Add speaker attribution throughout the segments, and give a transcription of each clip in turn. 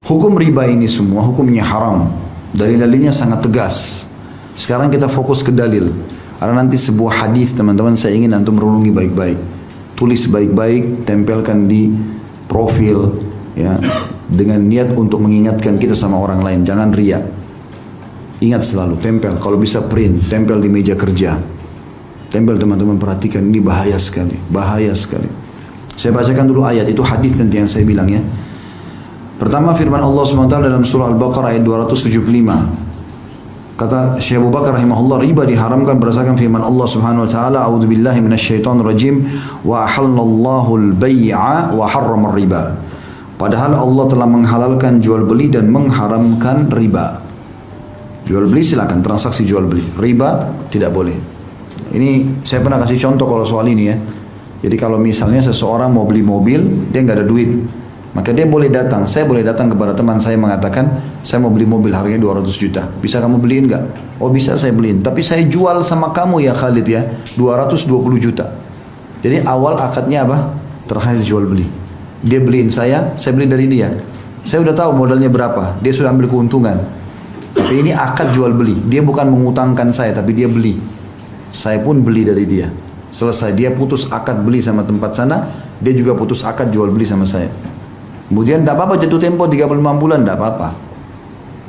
Speaker 1: Hukum riba ini semua hukumnya haram. Dalil-dalilnya sangat tegas. Sekarang kita fokus ke dalil. Ada nanti sebuah hadis teman-teman, saya ingin antum renungi baik-baik. Tulis baik-baik, tempelkan di profil ya, dengan niat untuk mengingatkan kita sama orang lain. Jangan riya. Ingat selalu, tempel. Kalau bisa print, tempel di meja kerja. Tempel teman-teman, perhatikan, ini bahaya sekali. Bahaya sekali. Saya bacakan dulu ayat, itu hadis nanti yang saya bilang ya. Pertama firman Allah SWT dalam surah Al-Baqarah ayat 275. Kata Syekh Abu Bakar rahimahullah, riba diharamkan berdasarkan firman Allah Subhanahu wa taala, a'udzubillahi minasyaitonir rajim, wa ahallallahu al-bai'a wa harrama riba. Padahal Allah telah menghalalkan jual beli dan mengharamkan riba. Jual beli silakan, transaksi jual beli. Riba tidak boleh. Ini saya pernah kasih contoh kalau soal ini ya. Jadi kalau misalnya seseorang mau beli mobil, dia nggak ada duit, maka dia boleh datang, saya boleh datang kepada teman saya mengatakan, saya mau beli mobil harganya 200 juta. Bisa kamu beliin nggak? Oh bisa, saya beliin. Tapi saya jual sama kamu ya Khalid ya, 220 juta. Jadi awal akadnya apa? Terakhir jual beli. Dia beliin saya beli dari dia. Saya udah tahu modalnya berapa, dia sudah ambil keuntungan. Tapi ini akad jual beli. Dia bukan mengutangkan saya, tapi dia beli. Saya pun beli dari dia. Selesai, dia putus akad beli sama tempat sana, dia juga putus akad jual beli sama saya. Kemudian tidak apa-apa jatuh tempo 35 bulan, tidak apa-apa.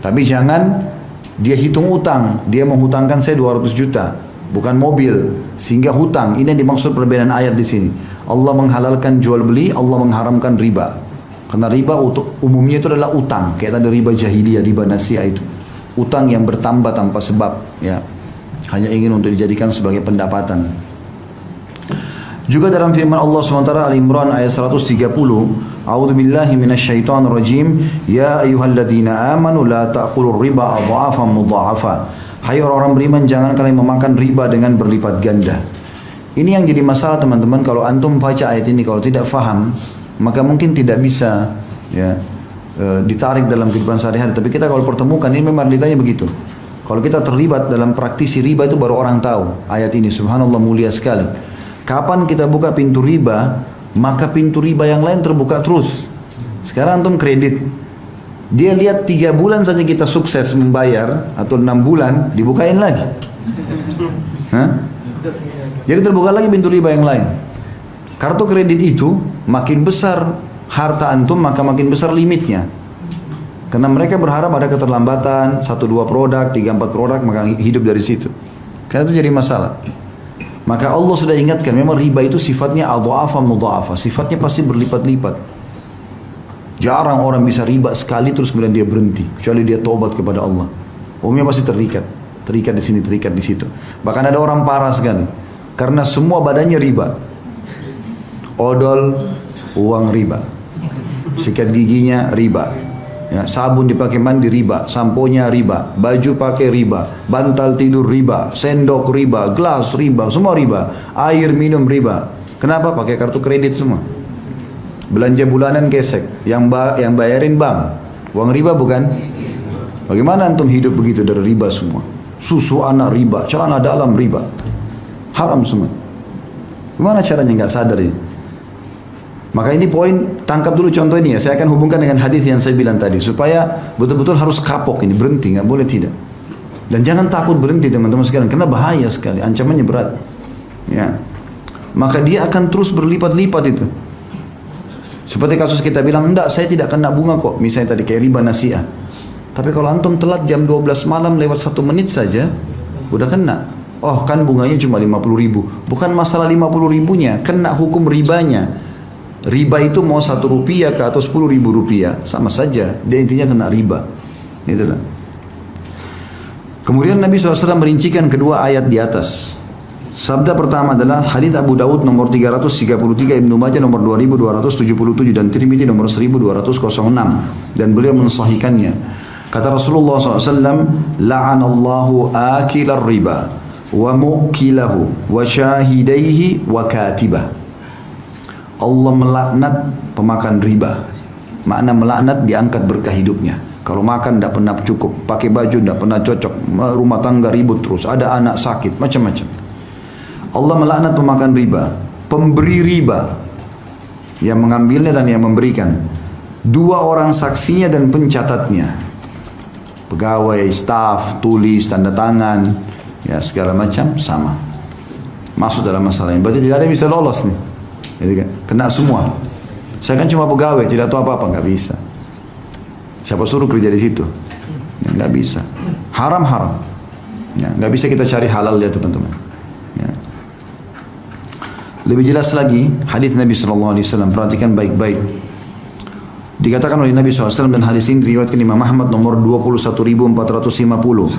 Speaker 1: Tapi jangan dia hitung utang, dia menghutangkan saya 200 juta, bukan mobil, sehingga hutang. Ini yang dimaksud perbedaan ayat di sini. Allah menghalalkan jual beli, Allah mengharamkan riba. Karena riba umumnya itu adalah utang, kayak tadi riba jahiliyah, riba nasiah itu. Utang yang bertambah tanpa sebab, ya. Hanya ingin untuk dijadikan sebagai pendapatan. Juga dalam firman Allah SWT Al-Imran ayat 130, A'udzubillahi minasyaitonir rajim, ya ayyuhalladzina amanu la ta'kulur riba adha'afan mudha'afa. Hai orang-orang beriman, jangan kalian memakan riba dengan berlipat ganda. Ini yang jadi masalah teman-teman, kalau antum baca ayat ini kalau tidak faham, maka mungkin tidak bisa ya ditarik dalam kehidupan sehari-hari. Tapi kita kalau pertemukan ini memang ditanya begitu. Kalau kita terlibat dalam praktisi riba itu baru orang tahu ayat ini. Subhanallah, mulia sekali. Kapan kita buka pintu riba, maka pintu riba yang lain terbuka terus. Sekarang antum kredit, dia lihat 3 bulan saja kita sukses membayar, atau 6 bulan, dibukain lagi. Hah? Jadi terbuka lagi pintu riba yang lain. Kartu kredit itu makin besar harta antum, maka makin besar limitnya. Karena mereka berharap ada keterlambatan, 1-2 produk, 3-4 produk, maka hidup dari situ. Karena itu jadi masalah. Maka Allah sudah ingatkan, memang riba itu sifatnya adha'afan mudha'afa, sifatnya pasti berlipat-lipat. Jarang orang bisa riba sekali terus kemudian dia berhenti, kecuali dia taubat kepada Allah. Umumnya pasti terikat di sini, terikat di situ. Bahkan ada orang parah sekali, karena semua badannya riba. Odol, uang riba. Sikat giginya riba. Ya, sabun dipakai mandi riba, samponya riba, baju pakai riba, bantal tidur riba, sendok riba, gelas riba, semua riba, air minum riba. Kenapa? Pakai kartu kredit semua. Belanja bulanan gesek, yang bayarin bank, uang riba bukan? Bagaimana antum hidup begitu dari riba semua? Susu anak riba, celana dalam riba, haram semua. Gimana caranya nggak sadar ini? Maka ini poin, tangkap dulu contoh ini ya. Saya akan hubungkan dengan hadis yang saya bilang tadi, supaya betul-betul harus kapok ini, berhenti, nggak boleh tidak. Dan jangan takut berhenti teman-teman sekalian, karena bahaya sekali, ancamannya berat. Ya, maka dia akan terus berlipat-lipat itu. Seperti kasus kita bilang, enggak, saya tidak kena bunga kok, misalnya tadi kayak riba nasiah. Tapi kalau antum telat jam 12 malam lewat 1 menit saja, udah kena. Oh kan bunganya cuma 50 ribu. Bukan masalah 50 ribunya, kena hukum ribanya. Riba itu mau 1 rupiah ke atau 10 ribu rupiah, sama saja. Dia intinya kena riba. Itulah. Kemudian Nabi SAW merincikan kedua ayat di atas. Sabda pertama adalah hadits Abu Daud nomor 333, Ibnu Majah nomor 2277 dan Tirmidzi nomor 1206, dan beliau mensahihkannya. Kata Rasulullah SAW, la'anallahu akilar riba wa mu'kilahu wa syahidaihi wa katibah. Allah melaknat pemakan riba. Makna melaknat, diangkat berkah hidupnya. Kalau makan tidak pernah cukup, pakai baju tidak pernah cocok, rumah tangga ribut terus, ada anak sakit, macam-macam. Allah melaknat pemakan riba, pemberi riba, yang mengambilnya dan yang memberikan, Dua orang saksinya dan pencatatnya. Pegawai, staf, tulis, tanda tangan, ya segala macam sama. Masuk dalam masalah ini. Berarti tidak ada yang bisa lolos nih. Jadi kan, kena semua. Saya kan cuma pegawai, tidak tahu apa-apa, nggak bisa. Siapa suruh kerja di situ? Ya, nggak bisa. Haram. Ya, nggak bisa kita cari halal ya teman-teman. Ya. Lebih jelas lagi hadis Nabi SAW, perhatikan baik-baik. Dikatakan oleh Nabi SAW dan hadis ini diriwayatkan Imam Ahmad nomor 21.450.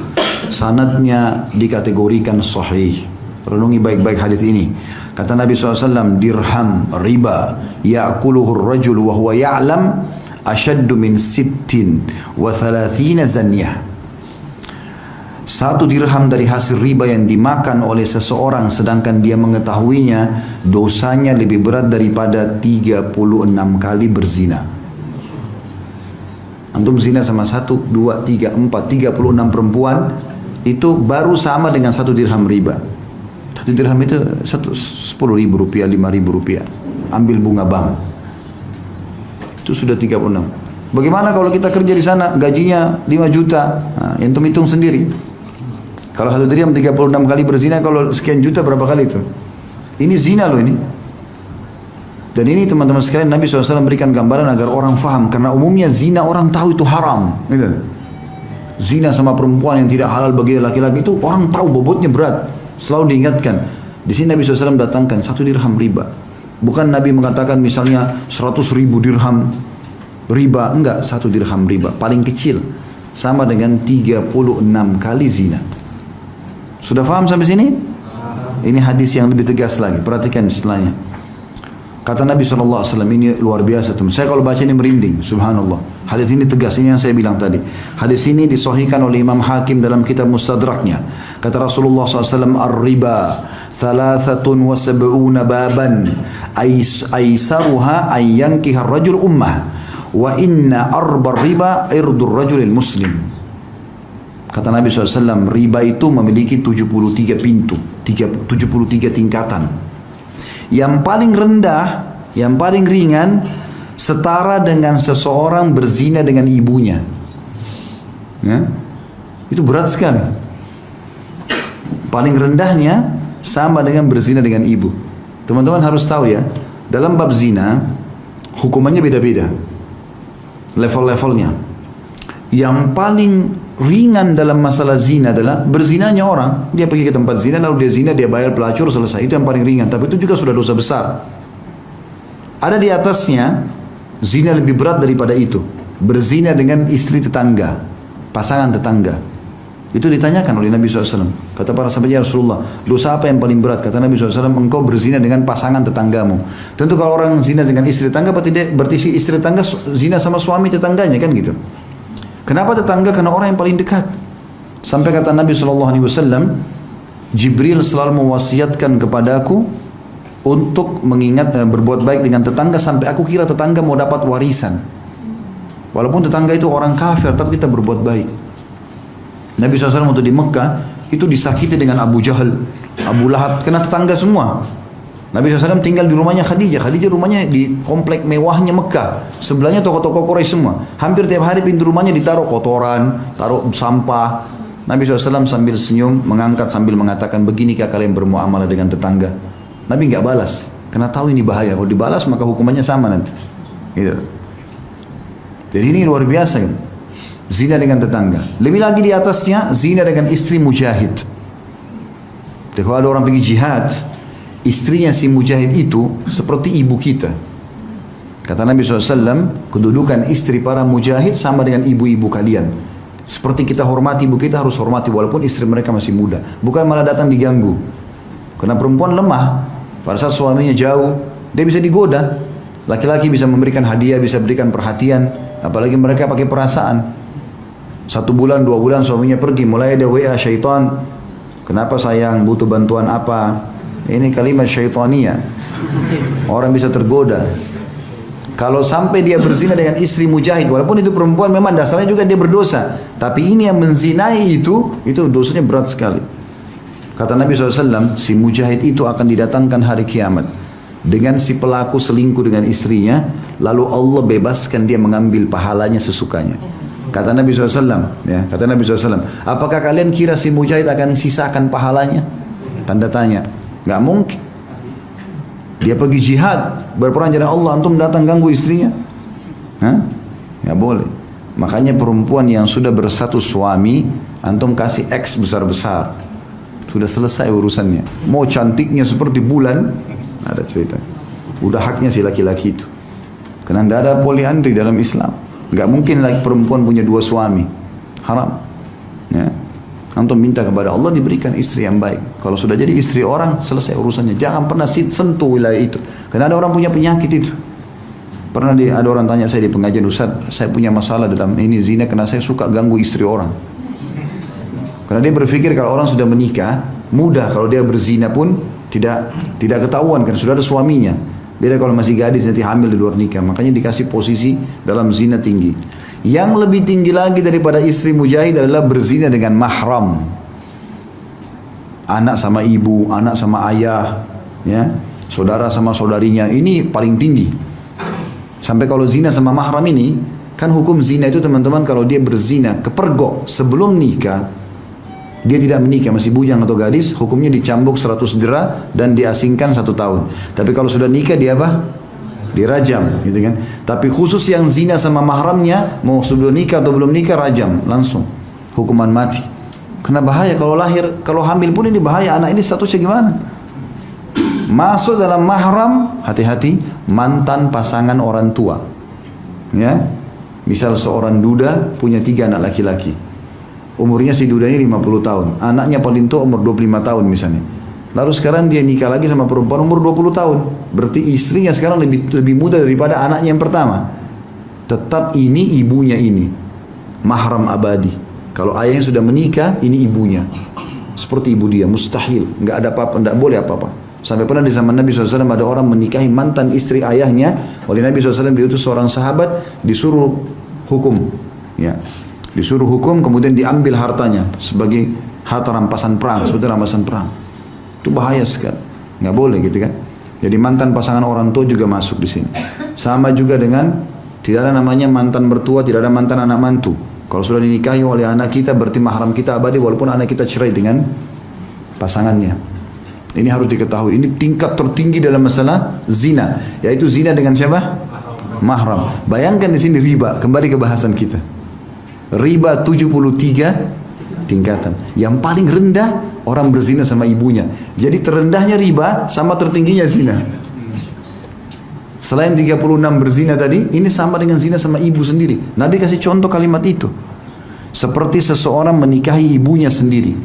Speaker 1: Sanadnya dikategorikan sahih. Renungi baik-baik hadis ini. Kata Nabi SAW, dirham riba ya'kuluhu ar-rajul wa huwa ya'lam ashaddu min 36 zanyah. Satu dirham dari hasil riba yang dimakan oleh seseorang sedangkan dia mengetahuinya, dosanya lebih berat daripada 36 kali berzina. Antum zina sama 1, 2, 3, 4, 36 perempuan, itu baru sama dengan 1 dirham riba. 1 dirham itu 10.000 rupiah, 5.000 rupiah. Ambil bunga bank. Itu sudah 36. Bagaimana kalau kita kerja di sana, gajinya 5 juta? Nah, antum hitung sendiri. Kalau 1 dirham 36 kali berzina, kalau sekian juta berapa kali itu? Ini zina loh ini. Dan ini teman-teman sekalian, Nabi SAW memberikan gambaran agar orang faham. Karena umumnya zina orang tahu itu haram. Zina sama perempuan yang tidak halal bagi laki-laki itu orang tahu bobotnya berat. Selalu diingatkan. Di sini Nabi SAW datangkan 1 dirham riba. Bukan Nabi mengatakan misalnya 100.000 dirham riba. Enggak, 1 dirham riba. Paling kecil. Sama dengan 36 kali zina. Sudah faham sampai sini? Ini hadis yang lebih tegas lagi. Perhatikan setelahnya. Kata Nabi SAW, ini luar biasa teman. Saya kalau baca ini merinding, subhanallah. Hadis ini tegas, ini yang saya bilang tadi. Hadis ini disahihkan oleh Imam Hakim dalam kitab Mustadraknya. Kata Rasulullah SAW, Ar-riba 73 baban aisaruha ayyankiha rajul ummah wa inna arba riba irdur rajulil muslim. Kata Nabi SAW, riba itu memiliki 73 pintu, 73 tingkatan. Yang paling rendah, yang paling ringan, setara dengan seseorang berzina dengan ibunya. Ya? Itu berat sekali. Paling rendahnya sama dengan berzina dengan ibu. Teman-teman harus tahu ya, dalam bab zina, hukumannya beda-beda. Level-levelnya. Yang paling ringan dalam masalah zina adalah berzinanya orang. Dia pergi ke tempat zina, lalu dia zina, dia bayar pelacur, selesai. Itu yang paling ringan. Tapi itu juga sudah dosa besar. Ada di atasnya, zina lebih berat daripada itu. Berzina dengan istri tetangga, pasangan tetangga. Itu ditanyakan oleh Nabi SAW. Kata para sahabat, ya Rasulullah, dosa apa yang paling berat? Kata Nabi SAW, engkau berzina dengan pasangan tetanggamu. Tentu kalau orang zina dengan istri tetangga, berarti si istri tetangga zina sama suami tetangganya, kan gitu. Kenapa tetangga? Karena orang yang paling dekat. Sampai kata Nabi SAW, Jibril selalu mewasiatkan kepadaku untuk mengingat dan berbuat baik dengan tetangga sampai aku kira tetangga mau dapat warisan. Walaupun tetangga itu orang kafir, tapi kita berbuat baik. Nabi SAW waktu di Mekah itu disakiti dengan Abu Jahal, Abu Lahab, kena tetangga semua. Nabi SAW tinggal di rumahnya Khadijah. Khadijah rumahnya di komplek mewahnya Mekah. Sebelahnya toko-toko Quraisy semua. Hampir tiap hari pintu rumahnya ditaruh kotoran, taruh sampah. Nabi SAW sambil senyum, mengangkat sambil mengatakan, beginikah kalian bermuamalah dengan tetangga? Nabi nggak balas, karena tahu ini bahaya. Kalau dibalas maka hukumannya sama nanti. Gitu. Jadi ini luar biasa. Gitu. Zina dengan tetangga. Lebih lagi di atasnya, zina dengan istri mujahid. Jadi kalau ada orang pergi jihad, istrinya si mujahid itu seperti ibu kita. Kata Nabi SAW, kedudukan istri para mujahid sama dengan ibu-ibu kalian. Seperti kita hormati ibu kita, harus hormati walaupun istri mereka masih muda. Bukan malah datang diganggu. Karena perempuan lemah. Pada saat suaminya jauh, dia bisa digoda. Laki-laki bisa memberikan hadiah, bisa berikan perhatian. Apalagi mereka pakai perasaan. 1 bulan, 2 bulan suaminya pergi, mulai ada WA syaitan. Kenapa sayang, butuh bantuan apa? Ini kalimat syaitaniyah. Orang bisa tergoda. Kalau sampai dia berzina dengan istri mujahid, walaupun itu perempuan memang dasarnya juga dia berdosa. Tapi ini yang menzinai itu dosanya berat sekali. Kata Nabi SAW, si mujahid itu akan didatangkan hari kiamat. dengan si pelaku selingkuh dengan istrinya, lalu Allah bebaskan dia mengambil pahalanya sesukanya. Kata Nabi SAW, ya, kata Nabi SAW, apakah kalian kira si mujahid akan sisakan pahalanya? Tanda tanya. Nggak mungkin. Dia pergi jihad, berperang jalan Allah, antum datang ganggu istrinya? Hah? Nggak boleh. Makanya perempuan yang sudah bersatu suami, antum kasih X besar-besar. Sudah selesai urusannya. Mau cantiknya seperti bulan, ada cerita. Udah haknya si laki-laki itu. Karena tidak ada poliandri dalam Islam. Nggak mungkin lagi perempuan punya dua suami. Haram. Ya. Antum minta kepada Allah diberikan istri yang baik. Kalau sudah jadi istri orang, selesai urusannya. Jangan pernah sentuh wilayah itu. Karena ada orang punya penyakit itu. Pernah ada orang tanya saya di pengajian, Ustaz, saya punya masalah dalam ini zina karena saya suka ganggu istri orang. Karena dia berpikir kalau orang sudah menikah, mudah kalau dia berzina pun tidak ketahuan karena sudah ada suaminya. Beda kalau masih gadis nanti hamil di luar nikah. Makanya dikasih posisi dalam zina tinggi. Yang lebih tinggi lagi daripada istri mujahid adalah berzina dengan mahram. Anak sama ibu, anak sama ayah, ya, saudara sama saudarinya. Ini paling tinggi. Sampai kalau zina sama mahram ini, kan hukum zina itu teman-teman kalau dia berzina kepergok sebelum nikah, dia tidak menikah, masih bujang atau gadis, hukumnya dicambuk 100 jerah dan diasingkan 1 tahun. Tapi kalau sudah nikah dia apa? Dirajam, gitu kan. Tapi khusus yang zina sama mahramnya, mau sudah nikah atau belum nikah, rajam langsung, hukuman mati. Karena bahaya kalau lahir, kalau hamil pun ini bahaya, anak ini statusnya gimana? Masuk dalam mahram, hati-hati, mantan pasangan orang tua. Ya, misal seorang duda punya 3 anak laki-laki. Umurnya si duda ini 50 tahun. Anaknya paling tua umur 25 tahun misalnya. Lalu sekarang dia nikah lagi sama perempuan umur 20 tahun. Berarti istrinya sekarang lebih muda daripada anaknya yang pertama. Tetap ini ibunya ini. Mahram abadi. Kalau ayahnya sudah menikah, ini ibunya. Seperti ibu dia, mustahil. Nggak ada apa-apa, nggak boleh apa-apa. Sampai pernah di zaman Nabi SAW ada orang menikahi mantan istri ayahnya. Oleh Nabi SAW diutus seorang sahabat, disuruh hukum. Ya. Disuruh hukum, kemudian diambil hartanya sebagai harta rampasan perang, sebetulnya rampasan perang. Itu bahaya sekali, nggak boleh gitu kan. Jadi mantan pasangan orang tua juga masuk di sini. Sama juga dengan tidak ada namanya mantan mertua, tidak ada mantan anak mantu. Kalau sudah dinikahi oleh anak kita berarti mahram kita abadi walaupun anak kita cerai dengan pasangannya. Ini harus diketahui. Ini tingkat tertinggi dalam masalah zina, yaitu zina dengan siapa? Mahram. Bayangkan di sini riba. Kembali ke bahasan kita. Riba 73 tingkatan. Yang paling rendah orang berzina sama ibunya. Jadi terendahnya riba sama tertingginya zina. Selain 36 berzina tadi, ini sama dengan zina sama ibu sendiri. Nabi kasih contoh kalimat itu. Seperti seseorang menikahi ibunya sendiri.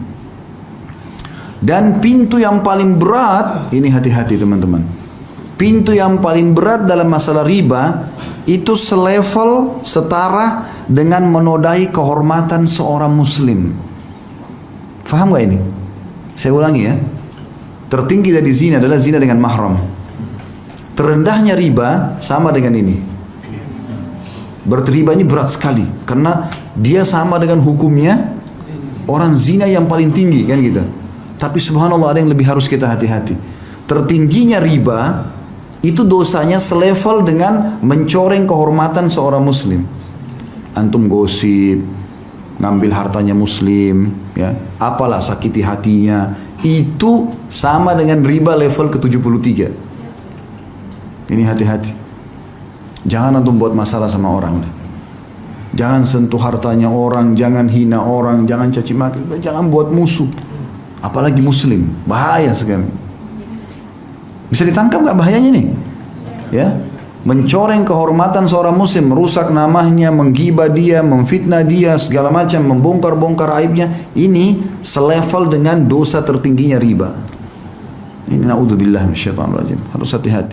Speaker 1: Dan pintu yang paling berat, ini hati-hati teman-teman. Pintu yang paling berat dalam masalah riba itu selevel setara dengan menodai kehormatan seorang muslim. Faham gak ini? Saya ulangi ya. Tertinggi dari zina adalah zina dengan mahram. Terendahnya riba sama dengan ini. Berarti riba ini berat sekali karena dia sama dengan hukumnya orang zina yang paling tinggi kan gitu. Tapi subhanallah ada yang lebih harus kita hati-hati. Tertingginya riba itu dosanya selevel dengan mencoreng kehormatan seorang muslim. Antum gosip, ngambil hartanya muslim, ya, apalah sakiti hatinya, itu sama dengan riba level ke-73. Ini hati-hati. Jangan antum buat masalah sama orang. Jangan sentuh hartanya orang, jangan hina orang, jangan caci maki, jangan buat musuh. Apalagi muslim, bahaya sekali. Bisa ditangkap nggak bahayanya nih? Ya, mencoreng kehormatan seorang muslim, merusak namanya, menggibah dia, memfitnah dia, segala macam, membongkar-bongkar aibnya. Ini selevel dengan dosa tertingginya riba. Ini naudzubillah minasyaitonir rajim. Harus hati-hati.